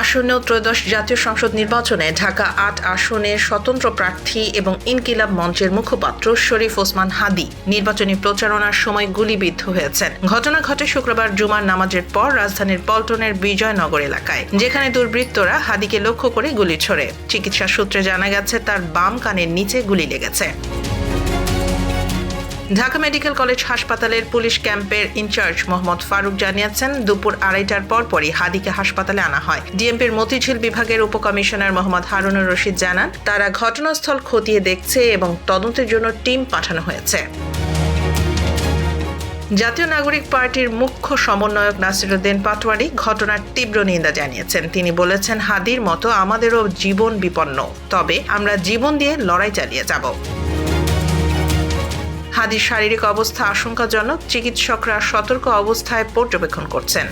আসন্ন ত্রয়োদশ জাতীয় সংসদ নির্বাচনে ঢাকা ৮ আসনের স্বতন্ত্র প্রার্থী এবং ইনকিলাব মঞ্চের মুখপাত্র শরীফ ওসমান হাদী নির্বাচনী প্রচারণার সময় গুলিবিদ্ধ হয়েছেন। ঘটনা ঘটে শুক্রবার জুমার নামাজের পর রাজধানীর পল্টনের বিজয়নগর এলাকায়, যেখানে দুর্বৃত্তরা হাদীকে লক্ষ্য করে গুলি ছোড়ে। চিকিৎসা সূত্রে জানা গেছে তার বাম কানের নিচে গুলি লেগেছে। ঢাকা মেডিকেল কলেজ হাসপাতালের পুলিশ ক্যাম্পের ইনচার্জ মোহাম্মদ ফারুক জানিয়েছেন, দুপুর 2:30টার পরপরই হাদীকে হাসপাতালে আনা হয়। ডিএমপির মতিঝিল বিভাগের উপকমিশনার মোহাম্মদ হারুনুর রশিদ জানান, তারা ঘটনাস্থল খতিয়ে দেখছে এবং তদন্তের জন্য টিম পাঠানো হয়েছে। জাতীয় নাগরিক পার্টির মুখ্য সমন্বয়ক নাসিরউদ্দিন পাটোয়ারি ঘটনার তীব্র নিন্দা জানিয়েছেন। তিনি বলেছেন, হাদীর মতো আমাদেরও জীবন বিপন্ন, তবে আমরা জীবন দিয়ে লড়াই চালিয়ে যাব। হাদীর শারীরিক অবস্থা আশঙ্কাজনক, চিকিৎসকরা সতর্ক অবস্থায় পর্যবেক্ষণ করছেন।